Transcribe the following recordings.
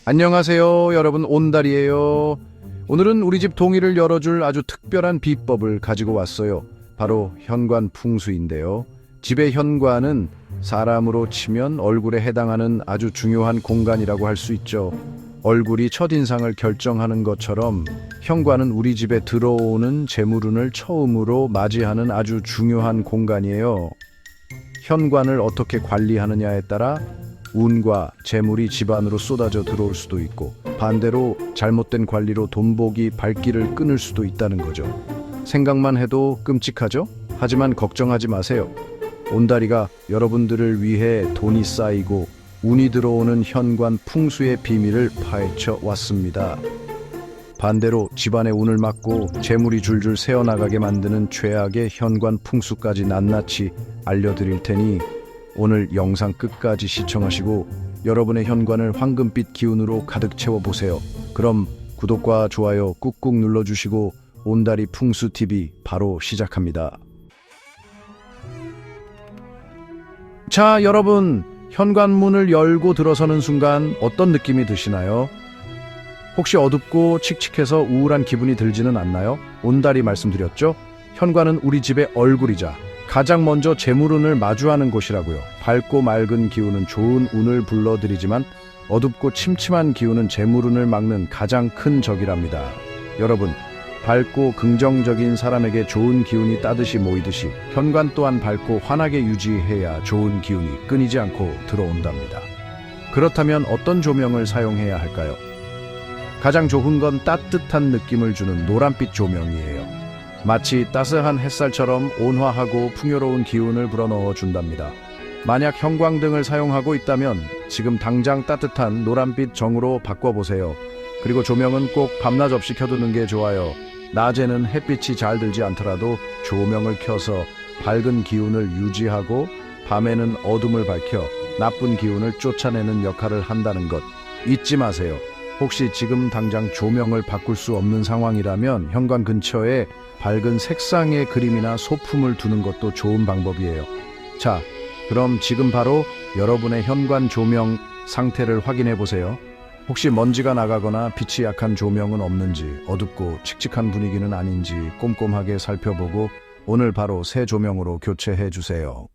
안녕하세요, 여러분. 온달이에요. 오늘은 우리 집 동의를 열어줄 아주 특별한 비법을 가지고 왔어요. 바로 현관 풍수인데요. 집의 현관은 사람으로 치면 얼굴에 해당하는 아주 중요한 공간이라고 할 수 있죠. 얼굴이 첫인상을 결정하는 것처럼 현관은 우리 집에 들어오는 재물운을 처음으로 맞이하는 아주 중요한 공간이에요. 현관을 어떻게 관리하느냐에 따라 운과 재물이 집 안으로 쏟아져 들어올 수도 있고, 반대로 잘못된 관리로 돈복이 발길을 끊을 수도 있다는 거죠. 생각만 해도 끔찍하죠? 하지만 걱정하지 마세요. 온다리가 여러분들을 위해 돈이 쌓이고 운이 들어오는 현관 풍수의 비밀을 파헤쳐 왔습니다. 반대로 집안의 운을 막고 재물이 줄줄 새어나가게 만드는 최악의 현관 풍수까지 낱낱이 알려드릴 테니 오늘 영상 끝까지 시청하시고 여러분의 현관을 황금빛 기운으로 가득 채워보세요. 그럼 구독과 좋아요 꾹꾹 눌러주시고 온다리 풍수TV 바로 시작합니다. 자, 여러분, 현관문을 열고 들어서는 순간 어떤 느낌이 드시나요? 혹시 어둡고 칙칙해서 우울한 기분이 들지는 않나요? 온달이 말씀드렸죠? 현관은 우리 집의 얼굴이자 가장 먼저 재물운을 마주하는 곳이라고요. 밝고 맑은 기운은 좋은 운을 불러들이지만 어둡고 침침한 기운은 재물운을 막는 가장 큰 적이랍니다. 여러분, 밝고 긍정적인 사람에게 좋은 기운이 따듯이 모이듯이 현관 또한 밝고 환하게 유지해야 좋은 기운이 끊이지 않고 들어온답니다. 그렇다면 어떤 조명을 사용해야 할까요? 가장 좋은 건 따뜻한 느낌을 주는 노란빛 조명이에요. 마치 따스한 햇살처럼 온화하고 풍요로운 기운을 불어넣어 준답니다. 만약 형광등을 사용하고 있다면 지금 당장 따뜻한 노란빛 정으로 바꿔보세요. 그리고 조명은 꼭 밤낮 없이 켜두는 게 좋아요. 낮에는 햇빛이 잘 들지 않더라도 조명을 켜서 밝은 기운을 유지하고 밤에는 어둠을 밝혀 나쁜 기운을 쫓아내는 역할을 한다는 것 잊지 마세요. 혹시 지금 당장 조명을 바꿀 수 없는 상황이라면 현관 근처에 밝은 색상의 그림이나 소품을 두는 것도 좋은 방법이에요. 자, 그럼 지금 바로 여러분의 현관 조명 상태를 확인해 보세요. 혹시 먼지가 나가거나 빛이 약한 조명은 없는지, 어둡고 칙칙한 분위기는 아닌지 꼼꼼하게 살펴보고 오늘 바로 새 조명으로 교체해 주세요.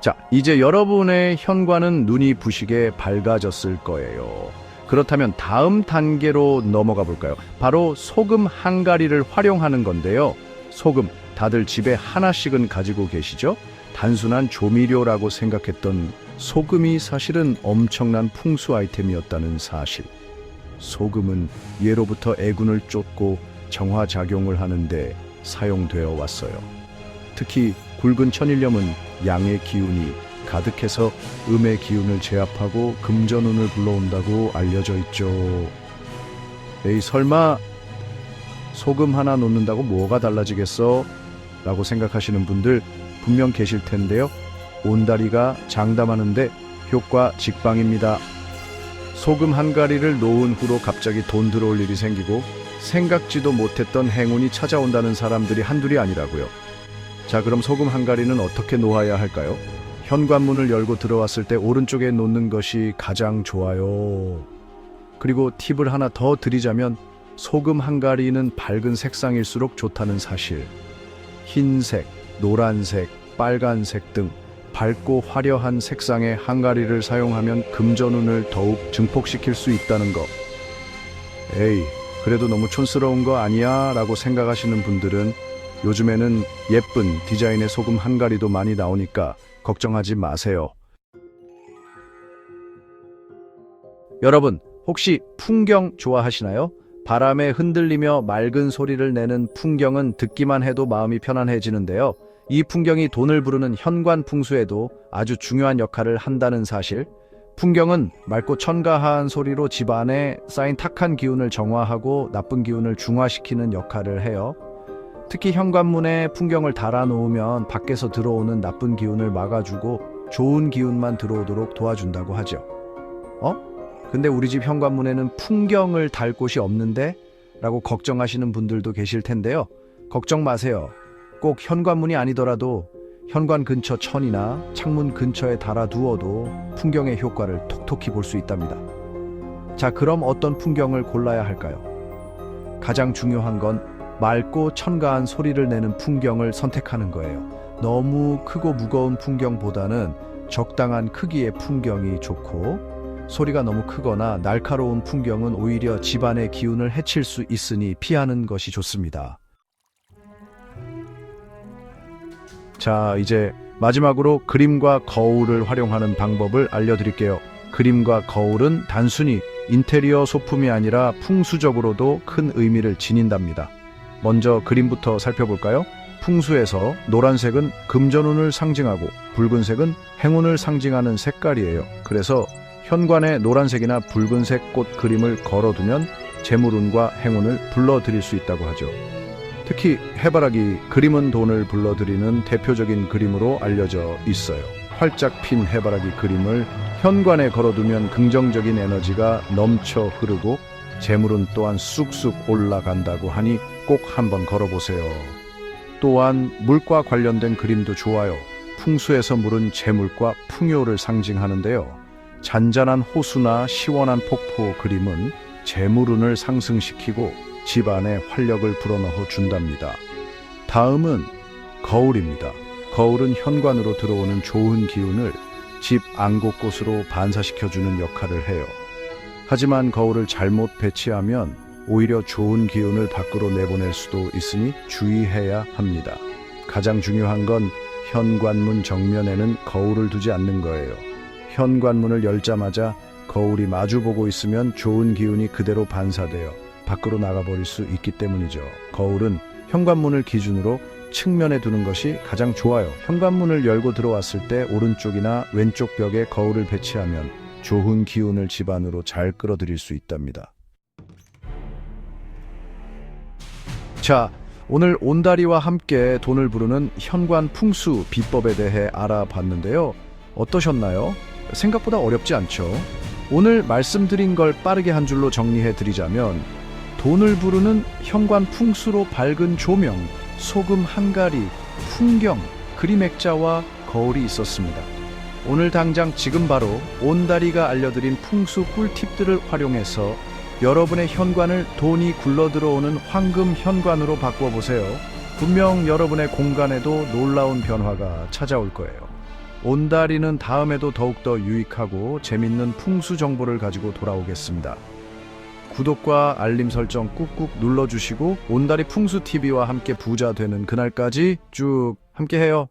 자, 이제 여러분의 현관은 눈이 부시게 밝아졌을 거예요. 그렇다면 다음 단계로 넘어가 볼까요? 바로 소금 한 가리를 활용하는 건데요. 소금, 다들 집에 하나씩은 가지고 계시죠? 단순한 조미료라고 생각했던 소금이 사실은 엄청난 풍수 아이템이었다는 사실. 소금은 예로부터 애군을 쫓고 정화작용을 하는데 사용되어 왔어요. 특히 굵은 천일염은 양의 기운이 가득해서 음의 기운을 제압하고 금전운을 불러온다고 알려져 있죠. 에이, 설마 소금 하나 놓는다고 뭐가 달라지겠어? 라고 생각하시는 분들 분명 계실 텐데요. 온다리가 장담하는데 효과 직방입니다. 소금 한 가리를 놓은 후로 갑자기 돈 들어올 일이 생기고 생각지도 못했던 행운이 찾아온다는 사람들이 한둘이 아니라고요. 자, 그럼 소금 한 가리는 어떻게 놓아야 할까요? 현관문을 열고 들어왔을 때 오른쪽에 놓는 것이 가장 좋아요. 그리고 팁을 하나 더 드리자면 소금 한 가리는 밝은 색상일수록 좋다는 사실. 흰색, 노란색, 빨간색 등 밝고 화려한 색상의 한 가리를 사용하면 금전운을 더욱 증폭시킬 수 있다는 거. 에이, 그래도 너무 촌스러운 거 아니야? 라고 생각하시는 분들은 요즘에는 예쁜 디자인의 소금 한 가리도 많이 나오니까 걱정하지 마세요. 여러분, 혹시 풍경 좋아하시나요? 바람에 흔들리며 맑은 소리를 내는 풍경은 듣기만 해도 마음이 편안해지는데요. 이 풍경이 돈을 부르는 현관 풍수에도 아주 중요한 역할을 한다는 사실. 풍경은 맑고 천가한 소리로 집 안에 쌓인 탁한 기운을 정화하고 나쁜 기운을 중화시키는 역할을 해요. 특히 현관문에 풍경을 달아놓으면 밖에서 들어오는 나쁜 기운을 막아주고 좋은 기운만 들어오도록 도와준다고 하죠. 근데 우리 집 현관문에는 풍경을 달 곳이 없는데? 라고 걱정하시는 분들도 계실 텐데요. 걱정 마세요. 꼭 현관문이 아니더라도 현관 근처 천이나 창문 근처에 달아두어도 풍경의 효과를 톡톡히 볼 수 있답니다. 자, 그럼 어떤 풍경을 골라야 할까요? 가장 중요한 건 맑고 천가한 소리를 내는 풍경을 선택하는 거예요. 너무 크고 무거운 풍경보다는 적당한 크기의 풍경이 좋고, 소리가 너무 크거나 날카로운 풍경은 오히려 집안의 기운을 해칠 수 있으니 피하는 것이 좋습니다. 자, 이제 마지막으로 그림과 거울을 활용하는 방법을 알려드릴게요. 그림과 거울은 단순히 인테리어 소품이 아니라 풍수적으로도 큰 의미를 지닌답니다. 먼저 그림부터 살펴볼까요? 풍수에서 노란색은 금전운을 상징하고 붉은색은 행운을 상징하는 색깔이에요. 그래서 현관에 노란색이나 붉은색 꽃 그림을 걸어두면 재물운과 행운을 불러들일 수 있다고 하죠. 특히 해바라기 그림은 돈을 불러들이는 대표적인 그림으로 알려져 있어요. 활짝 핀 해바라기 그림을 현관에 걸어두면 긍정적인 에너지가 넘쳐 흐르고 재물운 또한 쑥쑥 올라간다고 하니 꼭 한번 걸어보세요. 또한 물과 관련된 그림도 좋아요. 풍수에서 물은 재물과 풍요를 상징하는데요. 잔잔한 호수나 시원한 폭포 그림은 재물운을 상승시키고 집안에 활력을 불어넣어 준답니다. 다음은 거울입니다. 거울은 현관으로 들어오는 좋은 기운을 집 안 곳곳으로 반사시켜주는 역할을 해요. 하지만 거울을 잘못 배치하면 오히려 좋은 기운을 밖으로 내보낼 수도 있으니 주의해야 합니다. 가장 중요한 건 현관문 정면에는 거울을 두지 않는 거예요. 현관문을 열자마자 거울이 마주보고 있으면 좋은 기운이 그대로 반사되어 밖으로 나가버릴 수 있기 때문이죠. 거울은 현관문을 기준으로 측면에 두는 것이 가장 좋아요. 현관문을 열고 들어왔을 때 오른쪽이나 왼쪽 벽에 거울을 배치하면 좋은 기운을 집안으로 잘 끌어들일 수 있답니다. 자, 오늘 온다리와 함께 돈을 부르는 현관 풍수 비법에 대해 알아봤는데요. 어떠셨나요? 생각보다 어렵지 않죠? 오늘 말씀드린 걸 빠르게 한 줄로 정리해 드리자면 돈을 부르는 현관 풍수로 밝은 조명, 소금 한가리, 풍경, 그림 액자와 거울이 있었습니다. 오늘 당장 지금 바로 온다리가 알려드린 풍수 꿀팁들을 활용해서 여러분의 현관을 돈이 굴러들어오는 황금 현관으로 바꿔보세요. 분명 여러분의 공간에도 놀라운 변화가 찾아올 거예요. 온다리는 다음에도 더욱더 유익하고 재밌는 풍수 정보를 가지고 돌아오겠습니다. 구독과 알림 설정 꾹꾹 눌러주시고 온다리 풍수TV와 함께 부자 되는 그날까지 쭉 함께해요.